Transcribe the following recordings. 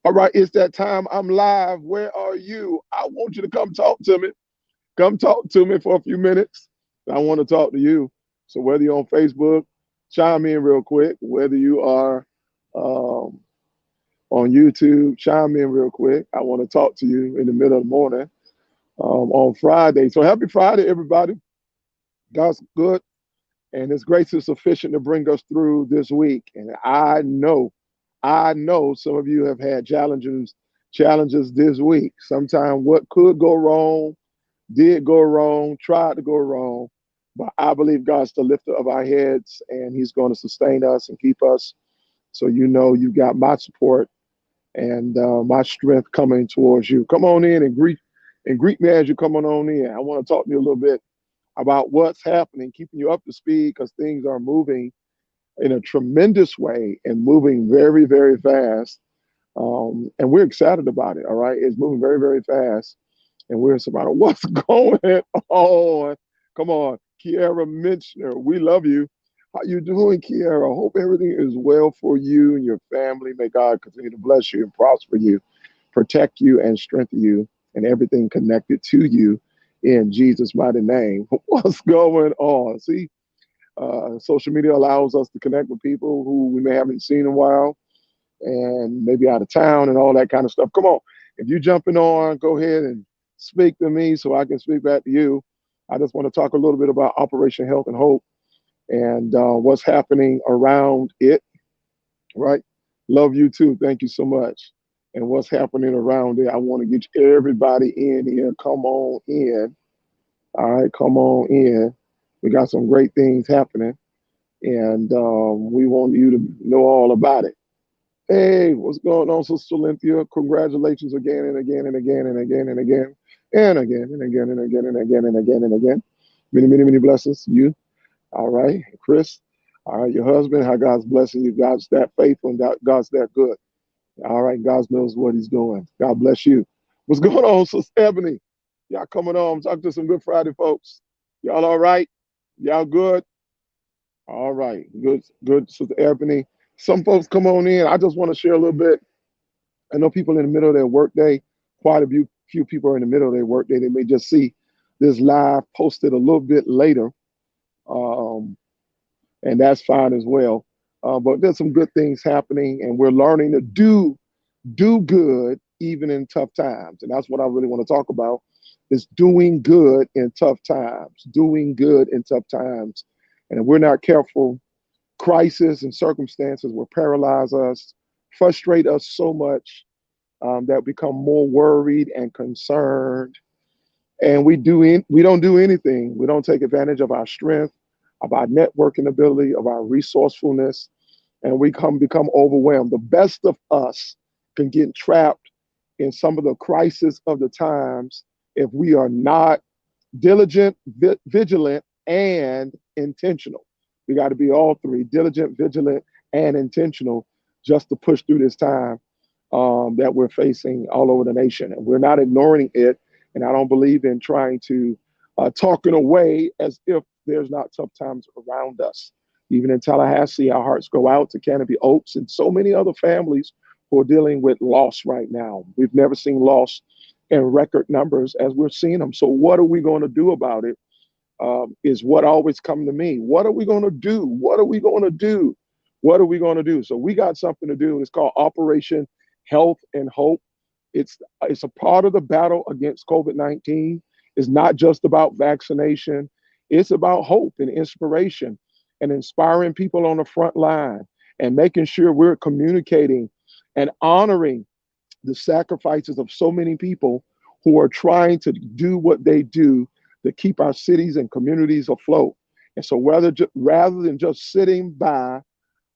All right, it's that time. I'm live. Where are you? I want you to come talk to me. Come talk to me for a few minutes. I want to talk to you. So whether you're on Facebook, chime in real quick. Whether you are um, on YouTube, chime in real quick. I want to talk to you in the middle of the morning on Friday. So happy Friday, everybody. God's good, and His grace is sufficient to bring us through this week. And I know some of you have had challenges this week. Sometimes what could go wrong did go wrong, tried to go wrong, but I believe God's the lifter of our heads, and He's going to sustain us and keep us. So you know you got my support and my strength coming towards you. Come on in and greet me as you come on in. I want to talk to you a little bit about what's happening, keeping you up to speed because things are moving in a tremendous way and moving very, very fast. And we're excited about it. All right, it's moving very, very fast, and we're about what's going on. Come on, Kiara Minchner, we love you. How you doing, Kiara? Hope everything is well for you and your family. May God continue to bless you and prosper you, protect you and strengthen you, and everything connected to you in Jesus' mighty name. What's going on? See, social media allows us to connect with people who we may haven't seen in a while and maybe out of town and all that kind of stuff. Come on, if you're jumping on, go ahead and speak to me so I can speak back to you. I just want to talk a little bit about Operation Health and Hope and what's happening around it, right? Love you too. Thank you so much. And what's happening around it. I want to get everybody in here. Come on in. All right, come on in. We got some great things happening, and we want you to know all about it. Hey, what's going on, Sister Cynthia? Congratulations again and again and again and again and again and again and again and again and again and again and again. Many, many, many blessings to you. All right, Chris. All right, your husband, how God's blessing you. God's that faithful and God's that good. All right, God knows what He's doing. God bless you. What's going on, Sister Ebony? Y'all coming on? I'm talking to some Good Friday folks. Y'all all right? Y'all good? All right, good, good, Sister Ebony. Some folks come on in. I just want to share a little bit. I know people in the middle of their workday, quite a few people are in the middle of their workday. They may just see this live posted a little bit later, um, and that's fine as well. But there's some good things happening, and we're learning to do good even in tough times, and that's what I really want to talk about. Is doing good in tough times, doing good in tough times, and if we're not careful, crisis and circumstances will paralyze us, frustrate us so much that we become more worried and concerned, and we don't do anything. We don't take advantage of our strength, of our networking ability, of our resourcefulness, and we become overwhelmed. The best of us can get trapped in some of the crisis of the times if we are not diligent, vigilant, and intentional. We got to be all three: diligent, vigilant, and intentional, just to push through this time that we're facing all over the nation. And we're not ignoring it. And I don't believe in trying to talk in a way as if there's not tough times around us. Even in Tallahassee, our hearts go out to Canopy Oaks and so many other families who are dealing with loss right now. We've never seen loss in record numbers as we're seeing them. So, what are we going to do about it? Is what always come to me. What are we going to do? What are we going to do? What are we going to do? So we got something to do. It's called Operation Health and Hope. It's a part of the battle against COVID-19. It's not just about vaccination. It's about hope and inspiration and inspiring people on the front line and making sure we're communicating and honoring the sacrifices of so many people who are trying to do what they do to keep our cities and communities afloat. And so rather than just sitting by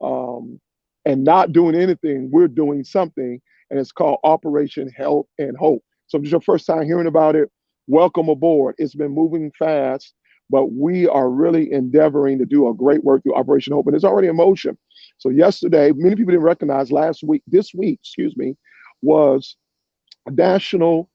um, and not doing anything, we're doing something, and it's called Operation Health and Hope. So if it's your first time hearing about it, welcome aboard. It's been moving fast, but we are really endeavoring to do a great work through Operation Hope, and it's already in motion. So yesterday, many people didn't recognize this week, excuse me, was National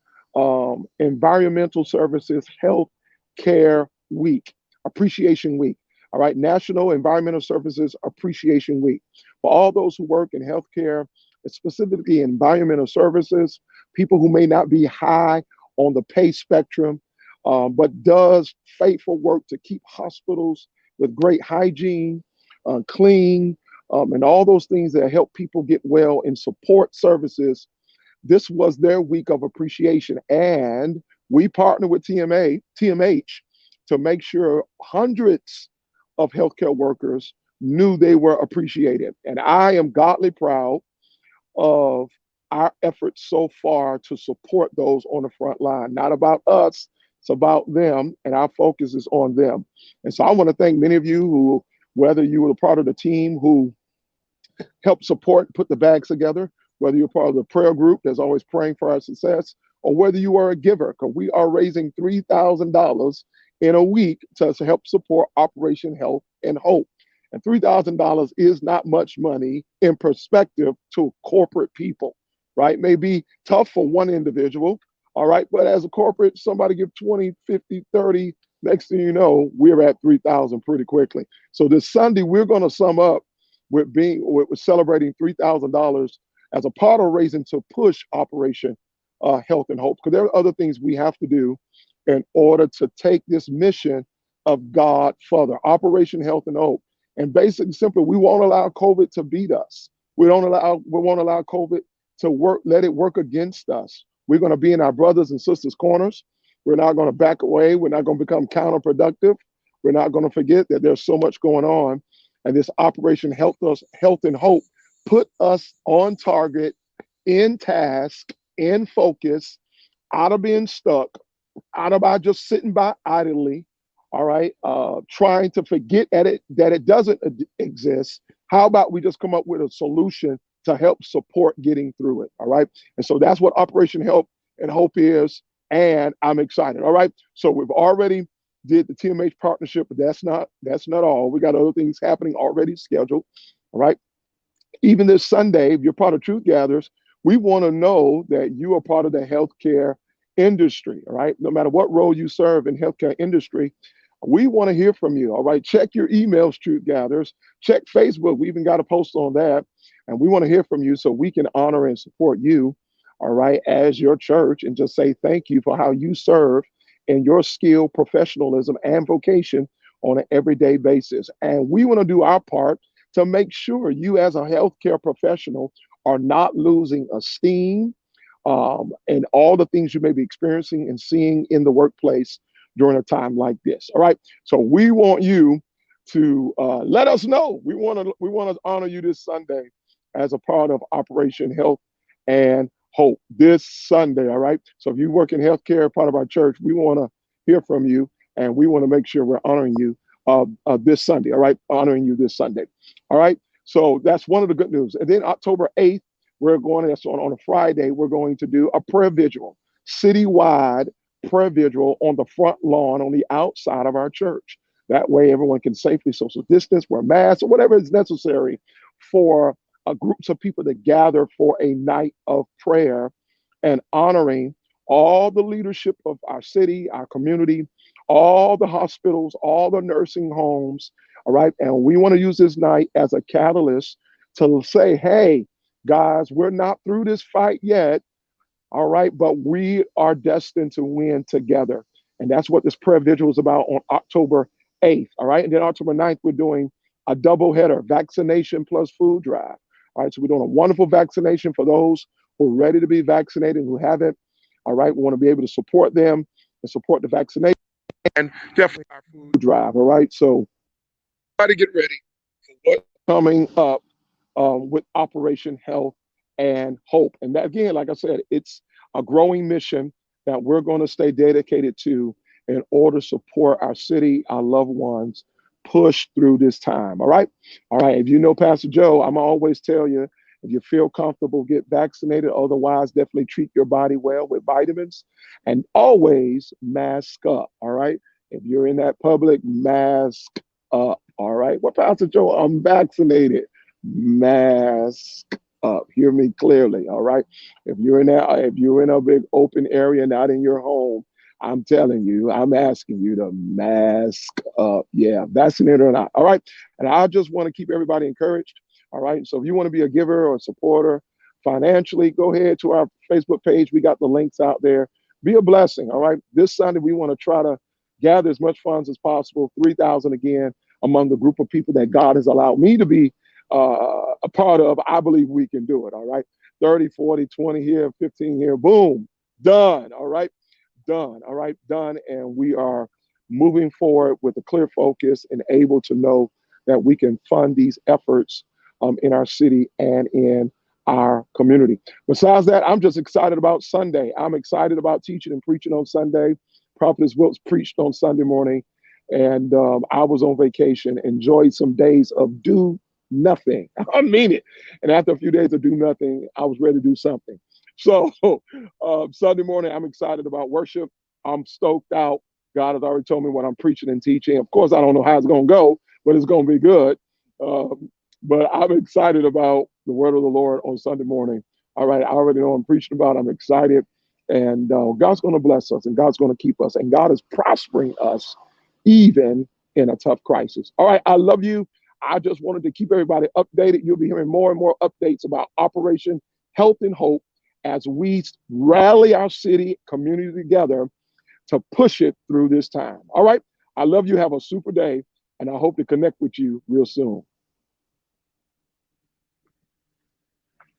Environmental Services Health Care Week, Appreciation Week. All right, National Environmental Services Appreciation Week. For all those who work in healthcare, specifically environmental services, people who may not be high on the pay spectrum, but does faithful work to keep hospitals with great hygiene, clean, and all those things that help people get well and support services. This was their week of appreciation. And we partner with TMH to make sure hundreds of healthcare workers knew they were appreciated. And I am godly proud of our efforts so far to support those on the front line. Not about us, it's about them, and our focus is on them. And so I want to thank many of you who, whether you were a part of the team who help support, put the bags together, whether you're part of the prayer group that's always praying for our success, or whether you are a giver, because we are raising $3,000 in a week to help support Operation Health and Hope. And $3,000 is not much money in perspective to corporate people, right? May be tough for one individual, all right? But as a corporate, somebody give 20, 50, 30, next thing you know, we're at 3,000 pretty quickly. So this Sunday, we're going to sum up with celebrating $3,000 as a part of raising to push Operation Health and Hope, because there are other things we have to do in order to take this mission of God further. Operation Health and Hope, and basically, simply, we won't allow COVID to beat us. We won't allow COVID to work. Let it work against us. We're going to be in our brothers and sisters' corners. We're not going to back away. We're not going to become counterproductive. We're not going to forget that there's so much going on. And this Operation Health and Hope put us on target, in task, in focus, out of being stuck, out of our just sitting by idly, all right, trying to forget that it doesn't exist. How about we just come up with a solution to help support getting through it, all right? And so that's what Operation Help and Hope is, and I'm excited, all right? So we've already did the TMH partnership, but that's not all. We got other things happening already scheduled, all right? Even this Sunday, if you're part of Truth Gatherers, we want to know that you are part of the healthcare industry, all right? No matter what role you serve in healthcare industry, we want to hear from you, all right? Check your emails, Truth Gatherers. Check Facebook. We even got a post on that. And we want to hear from you so we can honor and support you, all right, as your church, and just say thank you for how you serve in your skill, professionalism, and vocation on an everyday basis. And we want to do our part to make sure you as a healthcare professional are not losing esteem and all the things you may be experiencing and seeing in the workplace during a time like this. All right. So we want you to let us know. We want to honor you this Sunday as a part of Operation Health and Hope this Sunday. All right. So if you work in healthcare, part of our church, we want to hear from you, and we want to make sure we're honoring you this Sunday. All right. Honoring you this Sunday. All right. So that's one of the good news. And then October 8th, we're going, that's on a Friday, we're going to do a prayer vigil, citywide prayer vigil on the front lawn on the outside of our church. That way everyone can safely social distance, wear masks, or whatever is necessary for groups of people to gather for a night of prayer and honoring all the leadership of our city, our community, all the hospitals, all the nursing homes. All right. And we want to use this night as a catalyst to say, hey, guys, we're not through this fight yet. All right. But we are destined to win together. And that's what this prayer vigil is about on October 8th. All right. And then October 9th, we're doing a double header, vaccination plus food drive. All right. So we're doing a wonderful vaccination for those who are ready to be vaccinated, who haven't. All right. We want to be able to support them and support the vaccination, and definitely our food drive. All right. So try to get ready for what's coming up with Operation Health and Hope. And that, again, like I said, it's a growing mission that we're going to stay dedicated to in order to support our city, our loved ones, push through this time. All right. All right. If you know Pastor Joe, I'm always tell you, if you feel comfortable, get vaccinated. Otherwise, definitely treat your body well with vitamins, and always mask up. All right. If you're in that public, mask up. All right. Well, Pastor Joe, I'm vaccinated. Mask up. Hear me clearly. All right. If you're in a big open area, not in your home, I'm telling you, I'm asking you to mask up. Yeah, vaccinated or not. All right. And I just want to keep everybody encouraged. All right. So if you want to be a giver or a supporter, financially, go ahead to our Facebook page. We got the links out there. Be a blessing. All right. This Sunday, we want to try to gather as much funds as possible, 3,000 again, among the group of people that God has allowed me to be a part of. I believe we can do it. All right. 30, 40, 20 here, 15 here. Boom. Done. All right. Done. All right. Done. And we are moving forward with a clear focus and able to know that we can fund these efforts in our city and in our community. Besides that, I'm just excited about Sunday. I'm excited about teaching and preaching on Sunday. Prophetess Wilkes preached on Sunday morning, and I was on vacation, enjoyed some days of do nothing. I mean it. And after a few days of do nothing, I was ready to do something. So Sunday morning, I'm excited about worship. I'm stoked out. God has already told me what I'm preaching and teaching. Of course, I don't know how it's going to go, but it's going to be good. But I'm excited about the word of the Lord on Sunday morning. All right, I already know I'm preaching about. I'm excited. And God's going to bless us and God's going to keep us. And God is prospering us even in a tough crisis. All right, I love you. I just wanted to keep everybody updated. You'll be hearing more and more updates about Operation Health and Hope as we rally our city community together to push it through this time. All right, I love you. Have a super day. And I hope to connect with you real soon.